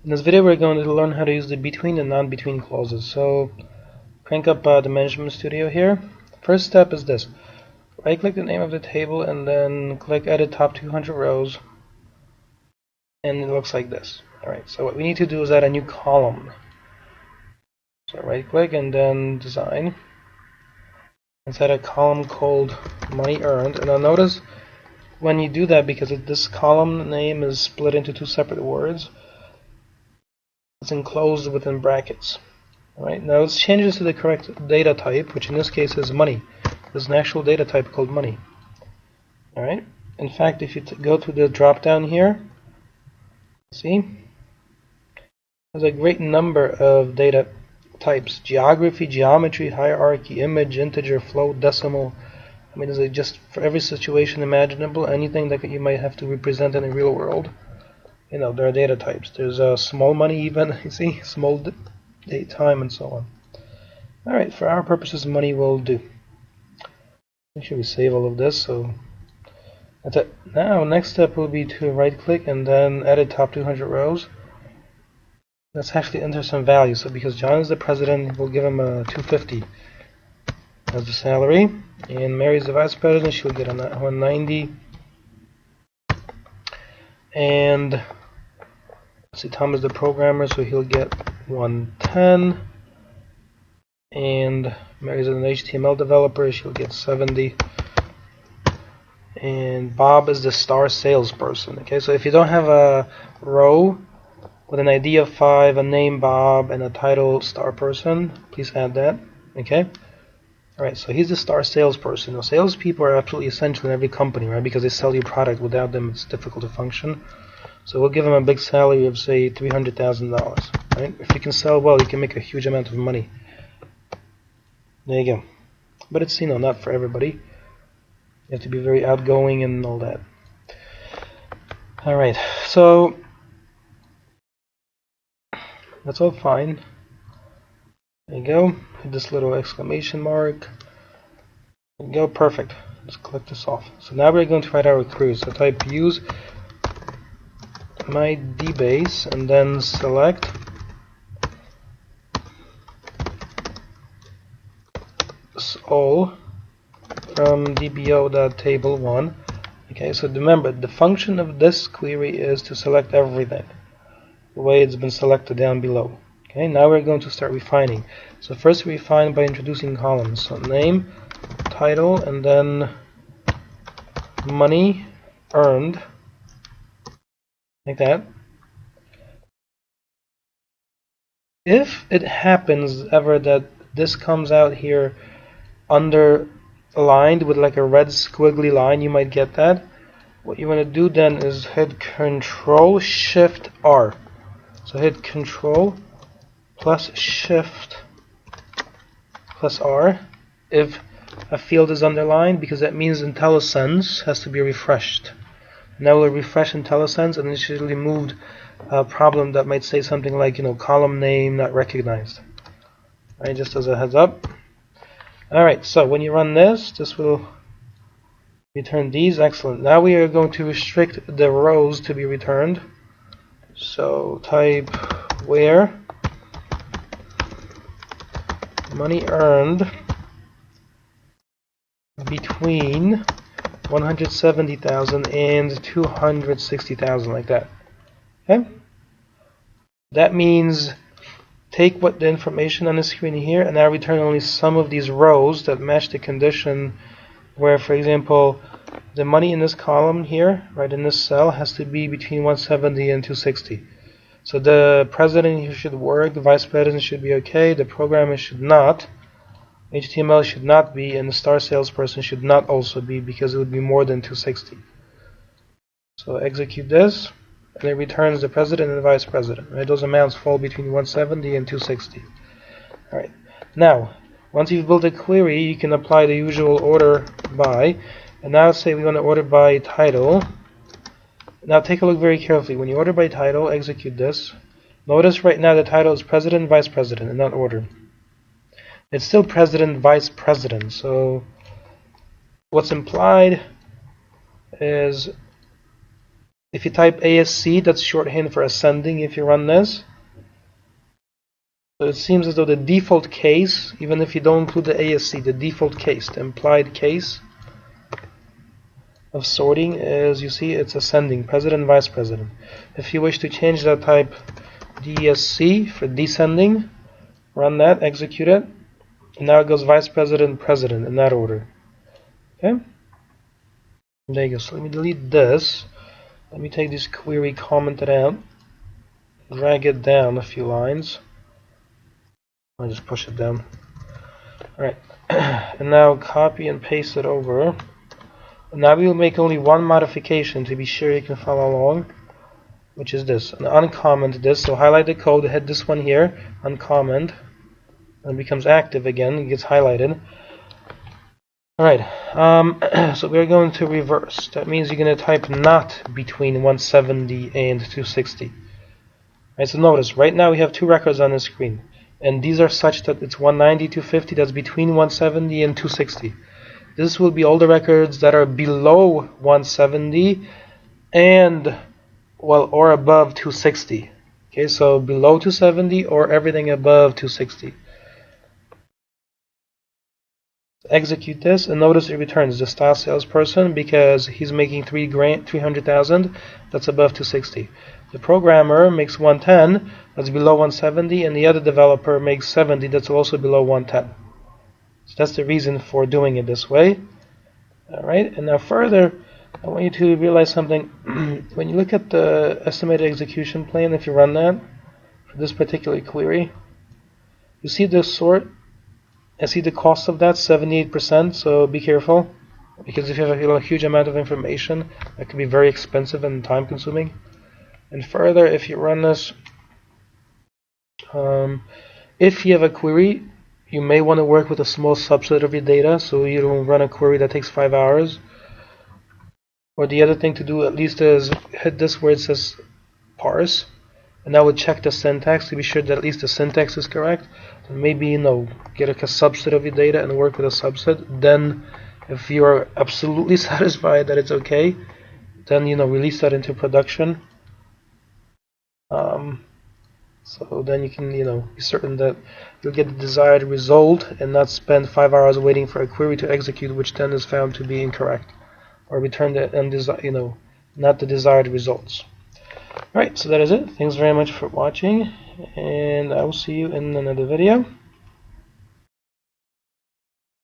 In this video we're going to learn how to use the between and non-between clauses. So crank up the Management Studio here. First step is this. Right click the name of the table and then click edit top 200 rows, and it looks like this. Alright, so what we need to do is add a new column. So right click and then design. Let's add a column called money earned, and now notice when you do that, because this column name is split into two separate words, it's enclosed within brackets. Alright, now let's change this to the correct data type, which in this case is money. There's an actual data type called money. Alright, in fact, if you go to the drop down here, see, there's a great number of data types: geography, geometry, hierarchy, image, integer, float, decimal. I mean, there's just for every situation imaginable, anything that you might have to represent in the real world. You know, there are data types. There's small money even, you see, small date, time, and so on. Alright, for our purposes, money will do. Make sure we save all of this, so that's it. Now, next step will be to right click and then edit top 200 rows. Let's actually enter some values. So because John is the president, we'll give him a 250 as the salary, and Mary's the vice president, she'll get a 190, and let's see, Tom is the programmer, so he'll get 110, and Mary's an HTML developer, she'll get 70, and Bob is the star salesperson. Okay, so if you don't have a row with an ID of 5, a name Bob, and a title star person, please add that. Okay. Alright, so he's the star salesperson. Now, salespeople are absolutely essential in every company, right? Because they sell you product. Without them, it's difficult to function. So we'll give him a big salary of, say, $300,000. Right? If you can sell well, you can make a huge amount of money. There you go. But it's, you know, not for everybody. You have to be very outgoing and all that. Alright, so that's all fine. There you go. Hit this little exclamation mark. There you go. Perfect. Let's click this off. So now we're going to write our query. So type use my dbase and then select all from dbo.table1. Okay, so remember, the function of this query is to select everything the way it's been selected down below. Okay, now we're going to start refining. So first we refine by introducing columns. So name, title, and then money earned, like that. If it happens ever that this comes out here underlined with like a red squiggly line, you might get that. What you want to do then is hit Control Shift R. So hit Control plus Shift plus R if a field is underlined, because that means IntelliSense has to be refreshed. Now we'll refresh IntelliSense and it should have removed a problem that might say something like, you know, column name not recognized. Alright, just as a heads up. Alright, so when you run this, this will return these. Excellent. Now we are going to restrict the rows to be returned. So type where money earned between 170,000 and 260,000, like that. Okay? That means take what the information on the screen here and now return only some of these rows that match the condition where, for example, the money in this column here, right in this cell, has to be between 170 and 260. So the president here should work, the vice president should be okay, the programmer should not, HTML should not be, and the star salesperson should not also be, because it would be more than 260. So execute this, and it returns the president and the vice president. Right? Those amounts fall between 170 and 260. Alright. Now, once you've built a query, you can apply the usual order by, and now let's say we want to order by title. Now take a look very carefully. When you order by title, execute this. Notice right now the title is president, vice president, and not order. It's still president, vice president. So what's implied is If you type ASC, that's shorthand for ascending if you run this. So it seems as though the default case, even if you don't include the ASC, the default case, the implied case of sorting is, you see, it's ascending, president, vice president. If you wish to change that, type DSC for descending, run that, execute it, and now it goes vice president, president in that order. Okay? There you go. So let me delete this. Let me take this query commented out, drag it down a few lines. I'll just push it down. Alright, and now copy and paste it over. Now we will make only one modification to be sure you can follow along, which is this, and uncomment this. So highlight the code, hit this one here, uncomment, and it becomes active again, it gets highlighted. Alright, so we're going to reverse. That means you're going to type not between 170 and 260. Right, so notice, right now we have two records on the screen, and these are such that it's 190, 250, that's between 170 and 260. This will be all the records that are below 170 and, well, or above 260. Okay, so below 270 or everything above 260. Execute this, and notice it returns the style salesperson because he's making 300,000. That's above 260. The programmer makes 110. That's below 170, and the other developer makes 70. That's also below 110. So that's the reason for doing it this way. Alright, and now further, I want you to realize something. When you look at the estimated execution plan, if you run that for this particular query, you see the sort. I see the cost of that, 78%, so be careful, because if you have a huge amount of information, that can be very expensive and time consuming. And further, if you run this, if you have a query, you may want to work with a small subset of your data, so you don't run a query that takes 5 hours. Or the other thing to do at least is hit this where it says parse, and I would check the syntax to be sure that at least the syntax is correct. And maybe, get a subset of your data and work with a subset. Then, if you are absolutely satisfied that it's okay, then release that into production. So then you can be certain that you'll get the desired result and not spend 5 hours waiting for a query to execute, which then is found to be incorrect, or return the not the desired results. Alright, so that is it. Thanks very much for watching, and I will see you in another video.